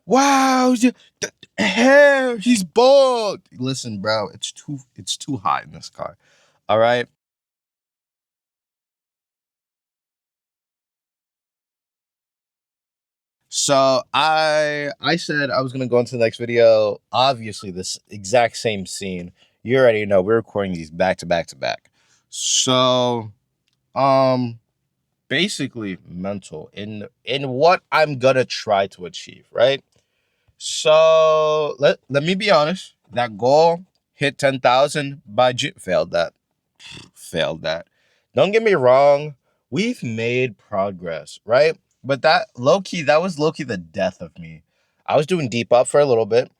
Wow, the hair, he's bald. Listen, bro, it's too hot in this car. All right. So I said I was gonna go into the next video. Obviously, this exact same scene. You already know we're recording these back to back to back. So um basically mental in what I'm gonna try to achieve, right? So let me be honest. That goal hit 10,000 by failed that. Failed that. Don't get me wrong, we've made progress, right? But that low key, that was low key the death of me. I was doing Depop for a little bit.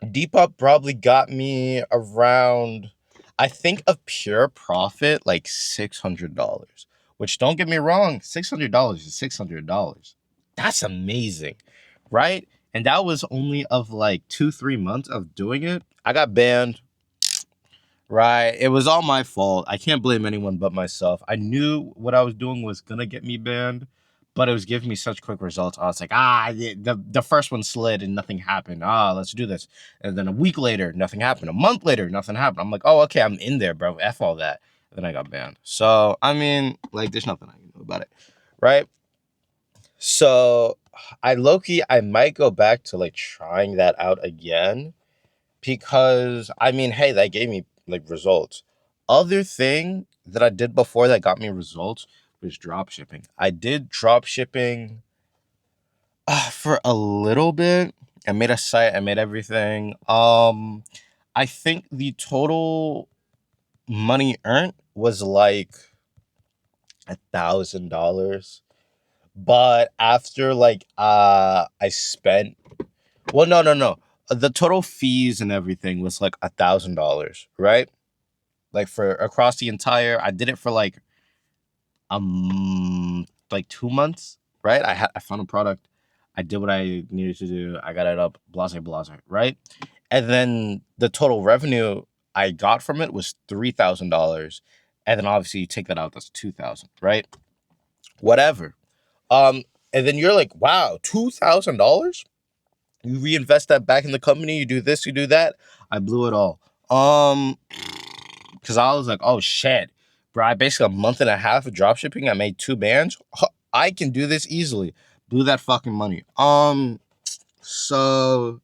Depop probably got me around, I think, of pure profit like $600. Which, don't get me wrong, $600 is $600. That's amazing, right? And that was only of like 2-3 months of doing it. I got banned. Right. It was all my fault. I can't blame anyone but myself. I knew what I was doing was gonna get me banned, but it was giving me such quick results. I was like, the first one slid and nothing happened. Let's do this. And then a week later, nothing happened. A month later, nothing happened. I'm like, oh, okay, I'm in there, bro. F all that. And then I got banned. So I mean, like, there's nothing I can do about it. Right. So I might go back to like trying that out again because I mean, hey, that gave me like results. Other thing that I did before that got me results was drop shipping. I did drop shipping for a little bit. I made a site, I made everything. I think the total money earned was like $1,000. But after like I spent, well, no. The total fees and everything was like $1,000, right? Like for across the entire, I did it for like 2 months, right? I found a product, I did what I needed to do, I got it up, blase blase, right? And then the total revenue I got from it was $3,000, and then obviously you take that out, that's 2,000, right? Whatever. Um, and then you're like, wow, $2,000? You reinvest that back in the company, you do this, you do that. I blew it all. Because I was like, oh shit, bro, I basically a month and a half of drop shipping, I made 2 bands. I can do this easily. Blew that fucking money. So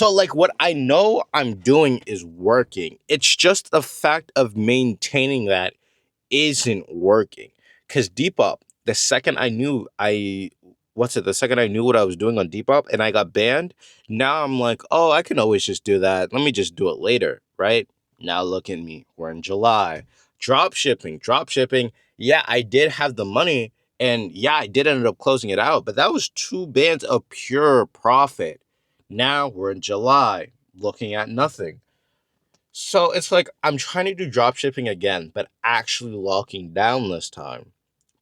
like what I know I'm doing is working. It's just the fact of maintaining that isn't working. Cause Depop, the second I knew the second I knew what I was doing on Depop and I got banned, now I'm like, oh, I can always just do that. Let me just do it later, right? Now look at me. We're in July. Drop shipping. Yeah, I did have the money and yeah, I did end up closing it out, but that was 2 bands of pure profit. Now we're in July, looking at nothing. So it's like I'm trying to do drop shipping again, but actually locking down this time.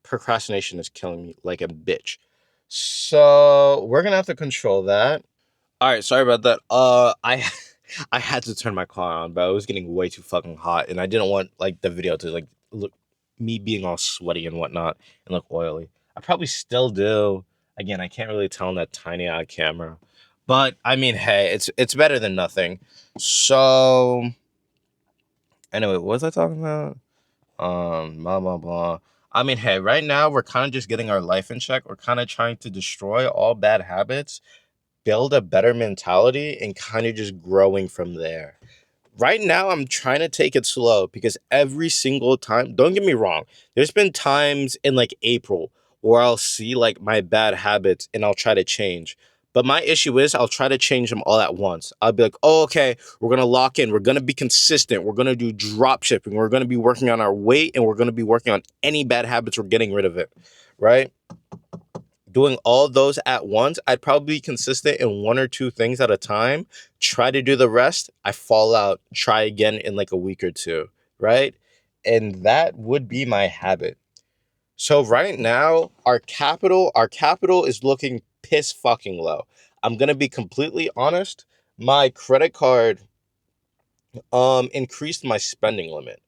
Procrastination is killing me like a bitch. So we're gonna have to control that. All right, sorry about that. I I had to turn my car on, but it was getting way too fucking hot, and I didn't want like the video to like look me being all sweaty and whatnot and look oily. I probably still do. Again, I can't really tell on that tiny eye camera, but I mean, hey, it's better than nothing. So anyway, what was I talking about? Blah blah blah. I mean, hey, right now we're kind of just getting our life in check. We're kind of trying to destroy all bad habits, build a better mentality, and kind of just growing from there. Right now, I'm trying to take it slow because every single time, don't get me wrong, there's been times in like April where I'll see like my bad habits and I'll try to change. But my issue is I'll try to change them all at once. I'll be like, oh, okay, we're going to lock in. We're going to be consistent. We're going to do drop shipping. We're going to be working on our weight and we're going to be working on any bad habits. We're getting rid of it, right? Doing all those at once, I'd probably be consistent in 1 or 2 things at a time. Try to do the rest. I fall out. Try again in like a week or two, right? And that would be my habit. So right now, our capital is looking piss fucking low. I'm gonna be completely honest. My credit card increased my spending limit.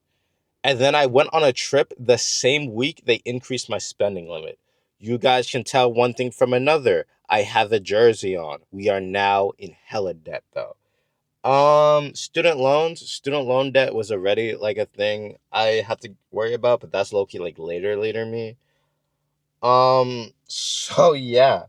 And then I went on a trip the same week they increased my spending limit. You guys can tell one thing from another. I have a jersey on. We are now in hella debt though. Student loan debt was already like a thing I have to worry about, but that's low key like later me. So yeah,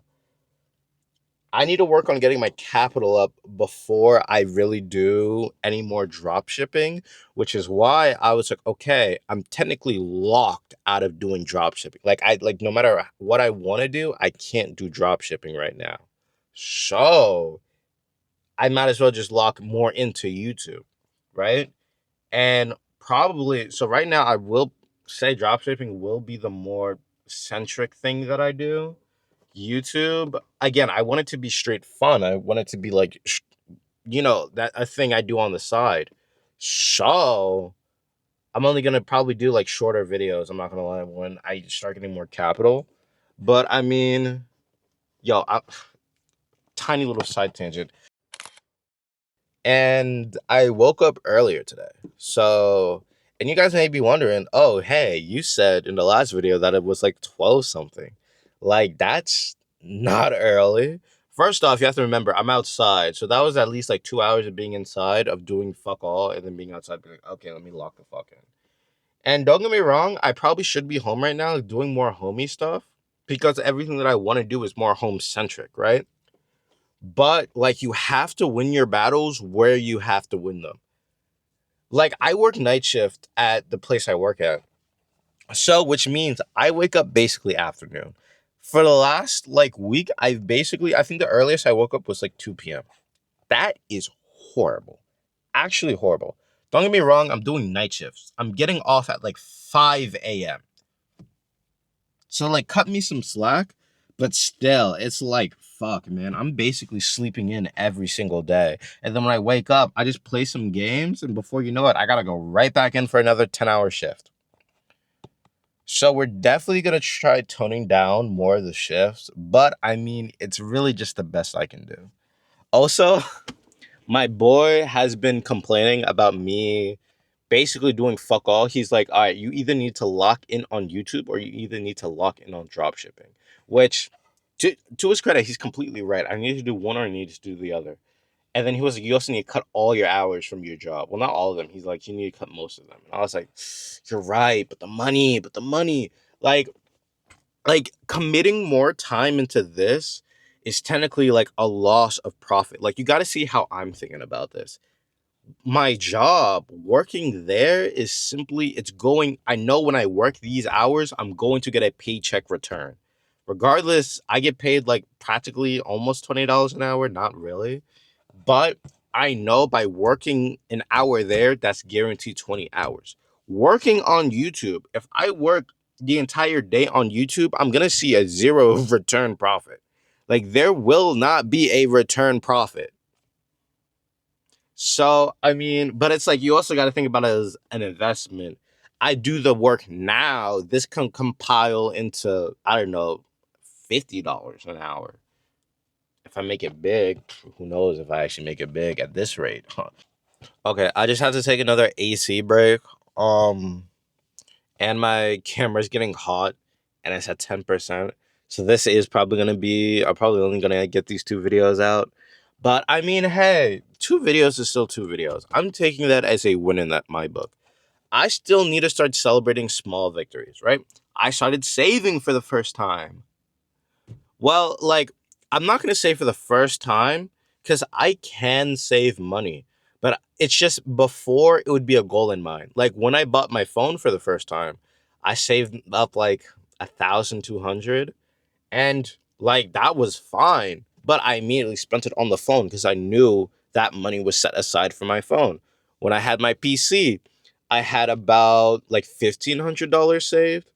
I need to work on getting my capital up before I really do any more drop shipping, which is why I was like, okay, I'm technically locked out of doing drop shipping. Like no matter what I want to do, I can't do drop shipping right now. So I might as well just lock more into YouTube, right? And probably so right now I will say drop shipping will be the more centric thing that I do. YouTube, again, I want it to be straight fun. I want it to be like, that a thing I do on the side. So I'm only gonna probably do like shorter videos. I'm not gonna lie when I start getting more capital. But I mean, tiny little side tangent. And I woke up earlier today. So, and you guys may be wondering, oh, hey, you said in the last video that it was like 12 something. Like, that's not early. First off, you have to remember, I'm outside. So that was at least like 2 hours of being inside, of doing fuck all, and then being outside, being like, okay, let me lock the fuck in. And don't get me wrong, I probably should be home right now doing more homey stuff because everything that I want to do is more home centric, right? But like you have to win your battles where you have to win them. Like I work night shift at the place I work at. So which means I wake up basically afternoon. For the last like week, I think the earliest I woke up was like 2 p.m. That is horrible. Actually horrible. Don't get me wrong, I'm doing night shifts. I'm getting off at like 5 a.m. So like cut me some slack, but still, it's like fuck, man. I'm basically sleeping in every single day. And then when I wake up, I just play some games, and before you know it, I gotta go right back in for another 10-hour shift. So we're definitely gonna try toning down more of the shifts, but I mean, it's really just the best I can do. Also, my boy has been complaining about me basically doing fuck all. He's like, all right, you either need to lock in on YouTube or you either need to lock in on drop shipping. Which, to his credit, he's completely right. I need to do one or I need to do the other. And then he was like, you also need to cut all your hours from your job. Well, not all of them. He's like, you need to cut most of them. And I was like, you're right, but the money. Like committing more time into this is technically like a loss of profit. Like you got to see how I'm thinking about this. My job working there is simply it's going I know when I work these hours I'm going to get a paycheck return regardless. I get paid like practically almost $20 an hour, not really, but I know by working an hour there that's guaranteed 20 hours. Working on YouTube, if I work the entire day on YouTube, I'm gonna see a zero return profit. Like there will not be a return profit. So, I mean, but it's like you also got to think about it as an investment. I do the work now. This can compile into, I don't know, $50 an hour. If I make it big, who knows if I actually make it big at this rate, huh? Okay, I just have to take another AC break. Um, and my camera's getting hot and it's at 10%. So this is probably gonna be I'm probably only gonna get these 2 videos out. But I mean, hey, 2 videos is still 2 videos. I'm taking that as a win in that my book. I still need to start celebrating small victories, right? I started saving for the first time. Well, like, I'm not gonna say for the first time, because I can save money. But it's just before it would be a goal in mind. Like when I bought my phone for the first time, I saved up like 1,200, and like that was fine. But I immediately spent it on the phone because I knew that money was set aside for my phone. When I had my PC, I had about like $1,500 saved.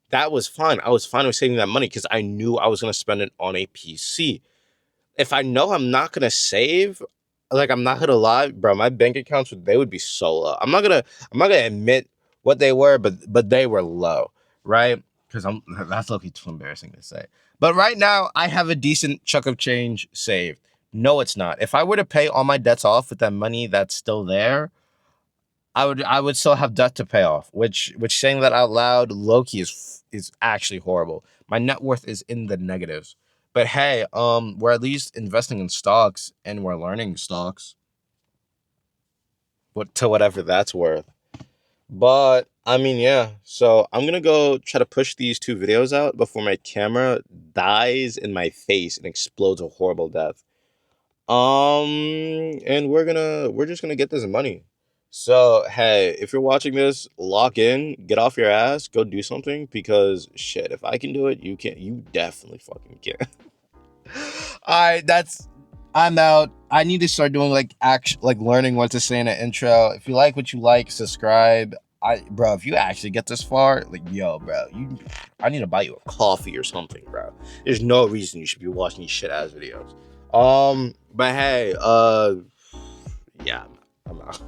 That was fine. I was fine with saving that money because I knew I was going to spend it on a PC. If I know I'm not going to save, like I'm not going to lie, bro, my bank accounts they would be so low. I'm not going to admit what they were, but they were low, right? Cuz that's low-key too embarrassing to say. But right now I have a decent chunk of change saved. No, it's not. If I were to pay all my debts off with that money that's still there, I would still have debt to pay off, which saying that out loud, Lowkey is actually horrible. My net worth is in the negatives But hey, we're at least investing in stocks and we're learning stocks. To whatever that's worth. But I mean, yeah. So I'm gonna go try to push these 2 videos out before my camera dies in my face and explodes a horrible death. And we're just gonna get this money. So hey, if you're watching this, lock in, get off your ass, go do something, because shit, if I can do it, you can. You definitely fucking can. Alright, I'm out. I need to start doing like learning what to say in an intro. If you like what you like, subscribe. Bro, if you actually get this far, like, yo, bro, I need to buy you a coffee or something, bro. There's no reason you should be watching these shit ass videos. But hey, yeah, I'm out.